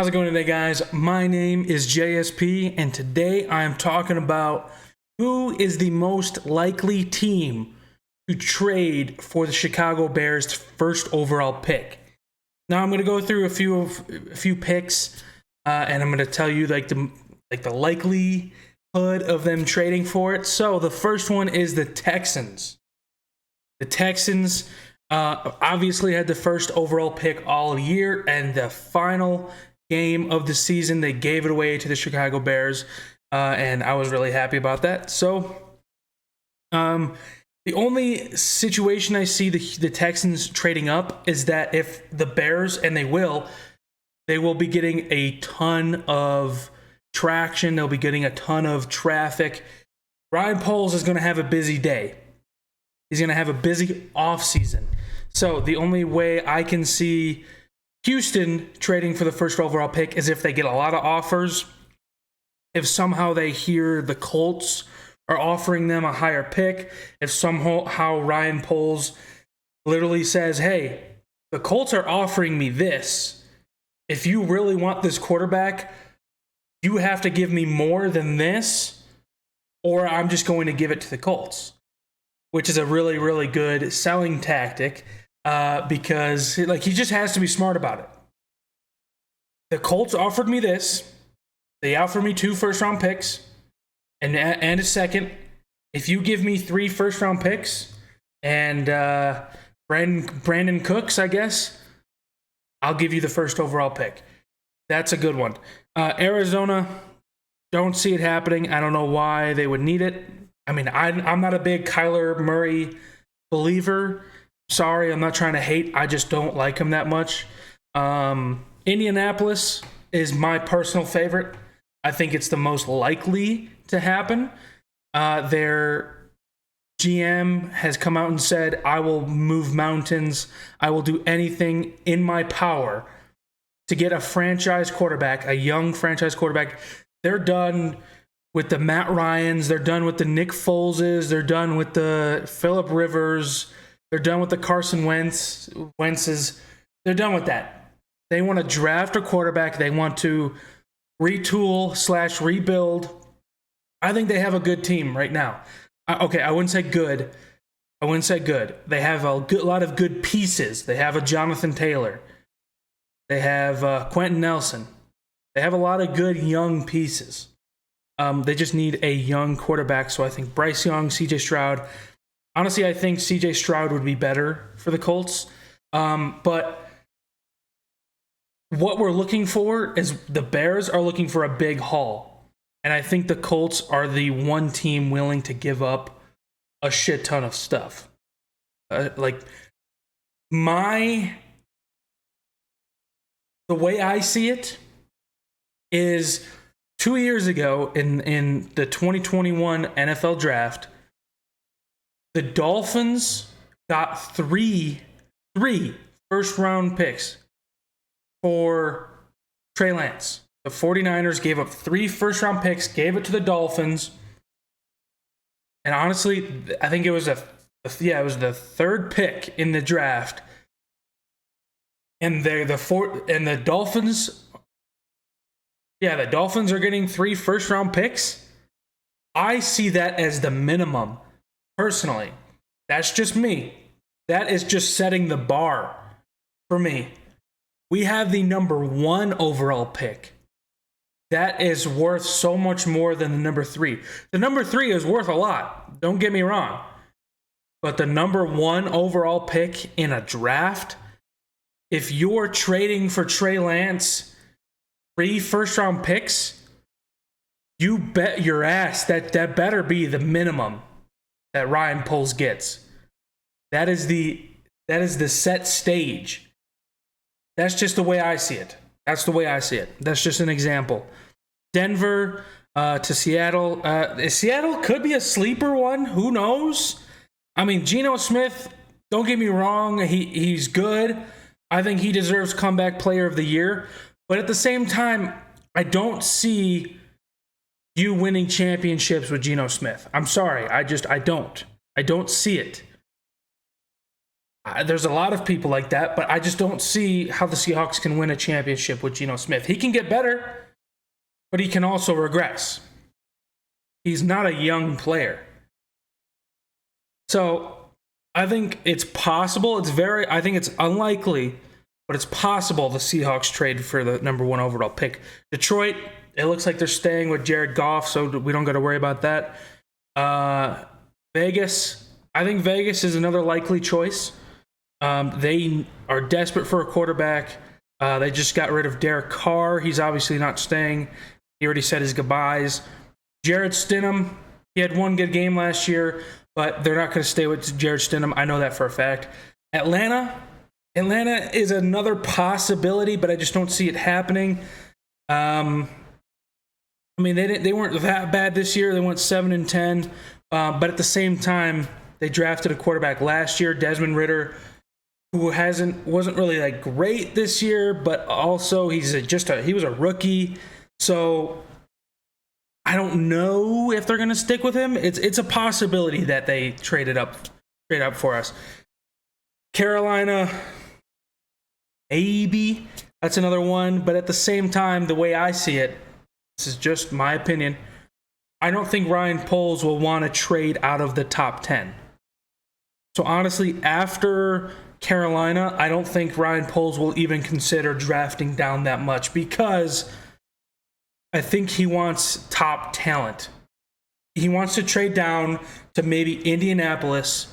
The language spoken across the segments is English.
How's it going today, guys? My name is JSP, and today I'm talking about who is the most likely team to trade for the Chicago Bears' first overall pick. Now I'm going to go through a few picks, and I'm going to tell you the likelihood of them trading for it. So the first one is the Texans. The Texans obviously had the first overall pick all year, and the final game of the season, they gave it away to the Chicago Bears, and I was really happy about that. So, the only situation I see the Texans trading up is that if the Bears, and they will be getting a ton of traction. They'll be getting a ton of traffic. Ryan Poles is going to have a busy day. He's going to have a busy offseason. So the only way I can see Houston trading for the first overall pick is if they get a lot of offers. If somehow they hear the Colts are offering them a higher pick. If somehow Ryan Poles literally says, hey, the Colts are offering me this. If you really want this quarterback, you have to give me more than this, or I'm just going to give it to the Colts, which is a really, really good selling tactic. Because he just has to be smart about it. The Colts offered me this. They offered me 2 first-round picks and a second. If you give me 3 first-round picks and Brandon Cooks, I guess, I'll give you the first overall pick. That's a good one. Arizona, don't see it happening. I don't know why they would need it. I mean, I'm not a big Kyler Murray believer. Sorry, I'm not trying to hate. I just don't like him that much. Indianapolis is my personal favorite. I think it's the most likely to happen. Their GM has come out and said, I will move mountains. I will do anything in my power to get a franchise quarterback, a young franchise quarterback. They're done with the Matt Ryans. They're done with the Nick Foleses. They're done with the Phillip Rivers. They're done with the Carson Wentz's. They're done with that. They want to draft a quarterback. They want to retool/rebuild. I think they have a good team right now. Okay, I wouldn't say good. They have a lot of good pieces. They have a Jonathan Taylor. They have Quentin Nelson. They have a lot of good young pieces. They just need a young quarterback. So I think Bryce Young, CJ Stroud. Honestly, I think CJ Stroud would be better for the Colts. But what we're looking for is the Bears are looking for a big haul. And I think the Colts are the one team willing to give up a shit ton of stuff. The way I see it is 2 years ago in the 2021 NFL draft, the Dolphins got three first-round picks for Trey Lance. The 49ers gave up 3 first-round picks, gave it to the Dolphins. And honestly, I think it was the 3rd pick in the draft. And the Dolphins. Yeah, the Dolphins are getting 3 first-round picks. I see that as the minimum. Personally, that's just me. That is just setting the bar for me. We have the number 1 overall pick. That is worth so much more than the number 3. The number 3 is worth a lot. Don't get me wrong. But the number 1 overall pick in a draft, if you're trading for Trey Lance, 3 first-round picks, you bet your ass that better be the minimum that Ryan Poles gets. That is the set stage. That's just the way I see it. That's just an example. Denver to Seattle. Seattle could be a sleeper one. Who knows? I mean, Geno Smith, don't get me wrong. He's good. I think he deserves comeback player of the year. But at the same time, I don't see you winning championships with Geno Smith. I'm sorry. I don't see it. There's a lot of people like that, but I just don't see how the Seahawks can win a championship with Geno Smith. He can get better, but he can also regress. He's not a young player. So I think it's possible. I think it's unlikely, but it's possible the Seahawks trade for the number 1 overall pick. Detroit, it looks like they're staying with Jared Goff, so we don't got to worry about that. Vegas, I think Vegas is another likely choice. They are desperate for a quarterback. They just got rid of Derek Carr. He's obviously not staying. He already said his goodbyes. Jared Stidham, he had one good game last year, but they're not going to stay with Jared Stidham. I know that for a fact. Atlanta is another possibility, but I just don't see it happening. I mean, they weren't that bad this year. They went 7-10, but at the same time, they drafted a quarterback last year, Desmond Ridder, who wasn't really like great this year, but also he was a rookie. So I don't know if they're going to stick with him. It's a possibility that they trade up for us. Carolina, maybe that's another one, but at the same time, the way I see it, this is just my opinion, I don't think Ryan Poles will want to trade out of the top 10. So honestly, after Carolina, I don't think Ryan Poles will even consider drafting down that much because I think he wants top talent. He wants to trade down to maybe Indianapolis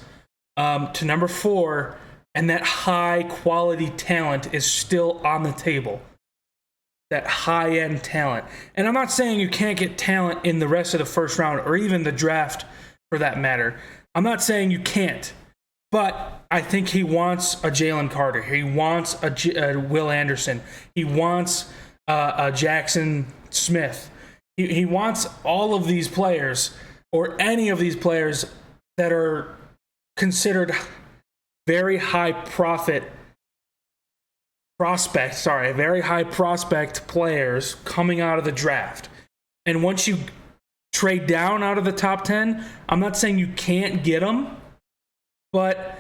to number 4, and that high quality talent is still on the table. That high-end talent. And I'm not saying you can't get talent in the rest of the first round or even the draft for that matter. I'm not saying you can't. But I think he wants a Jalen Carter. He wants a Will Anderson. He wants a Jackson Smith. He wants all of these players or any of these players that are considered very high prospect players coming out of the draft. And once you trade down out of the top 10, I'm not saying you can't get them, but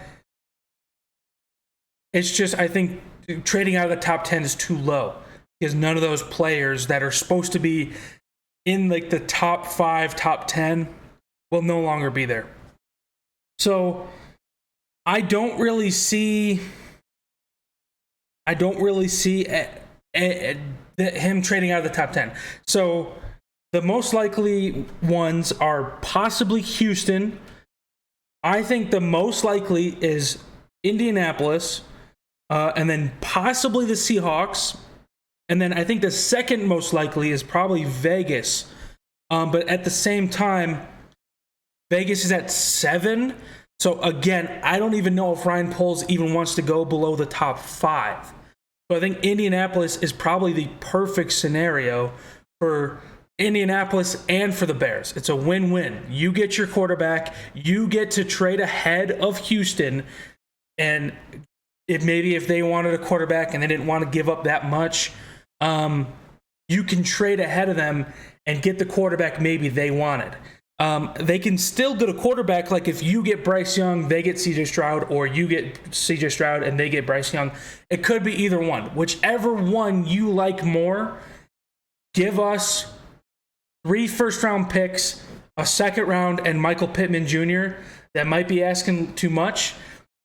it's just, I think trading out of the top 10 is too low because none of those players that are supposed to be in like the top 5, top 10 will no longer be there. So I don't really see him trading out of the top 10. So the most likely ones are possibly Houston. I think the most likely is Indianapolis, and then possibly the Seahawks. And then I think the second most likely is probably Vegas. But at the same time, Vegas is at 7. So again, I don't even know if Ryan Poles even wants to go below the top 5. So I think Indianapolis is probably the perfect scenario for Indianapolis and for the Bears. It's a win-win. You get your quarterback, you get to trade ahead of Houston, and if they wanted a quarterback and they didn't want to give up that much, you can trade ahead of them and get the quarterback maybe they wanted. They can still get a quarterback, like if you get Bryce Young, they get CJ Stroud, or you get CJ Stroud and they get Bryce Young. It could be either one. Whichever one you like more, give us 3 first-round picks, a second round, and Michael Pittman Jr. That might be asking too much,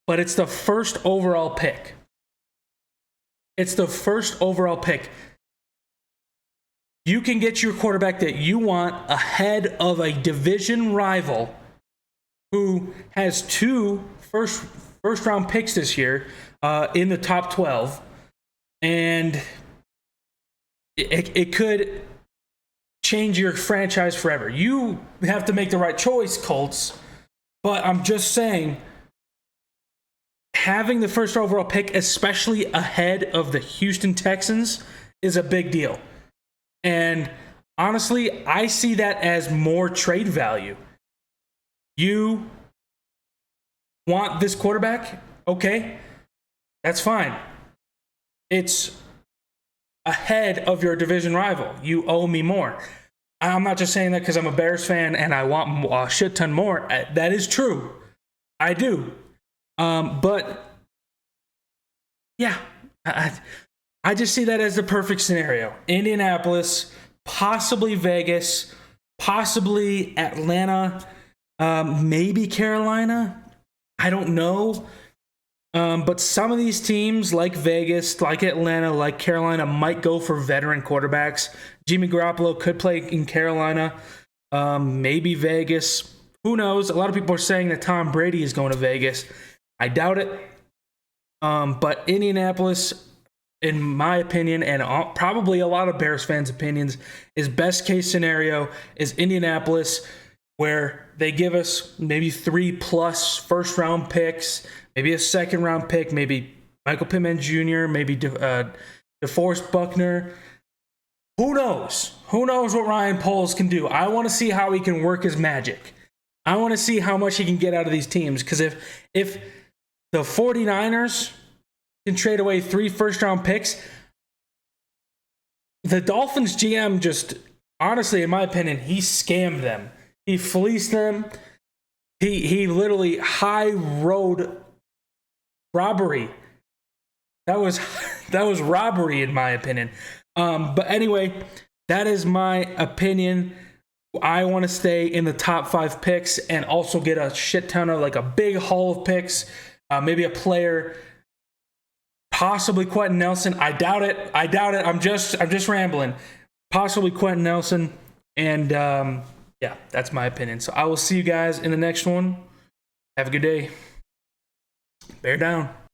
but it's the first overall pick. It's the first overall pick. You can get your quarterback that you want ahead of a division rival who has 2 first-round picks this year in the top 12, and it could change your franchise forever. You have to make the right choice, Colts, but I'm just saying, having the first overall pick, especially ahead of the Houston Texans, is a big deal. And honestly, I see that as more trade value. You want this quarterback? Okay, that's fine. It's ahead of your division rival. You owe me more. I'm not just saying that because I'm a Bears fan and I want a shit ton more. That is true. I do. But Yeah, I just see that as the perfect scenario. Indianapolis, possibly Vegas, possibly Atlanta, maybe Carolina. I don't know. But some of these teams, like Vegas, like Atlanta, like Carolina, might go for veteran quarterbacks. Jimmy Garoppolo could play in Carolina, maybe Vegas. Who knows? A lot of people are saying that Tom Brady is going to Vegas. I doubt it. But Indianapolis, in my opinion, and probably a lot of Bears fans' opinions, is best case scenario is Indianapolis, where they give us maybe 3+ first-round picks, maybe a second-round pick, maybe Michael Pittman Jr., maybe DeForest Buckner. Who knows? Who knows what Ryan Poles can do? I want to see how he can work his magic. I want to see how much he can get out of these teams. Because if the 49ers can trade away 3 first-round picks, the Dolphins GM just, honestly, in my opinion, he scammed them. He fleeced them. He literally high road robbery. That was robbery in my opinion. But anyway, that is my opinion. I want to stay in the top 5 picks and also get a shit ton of, like, a big haul of picks. Maybe a player, possibly Quentin Nelson. I doubt it. I'm just rambling. Possibly Quentin Nelson. And yeah, that's my opinion. So I will see you guys in the next one. Have a good day. Bear down.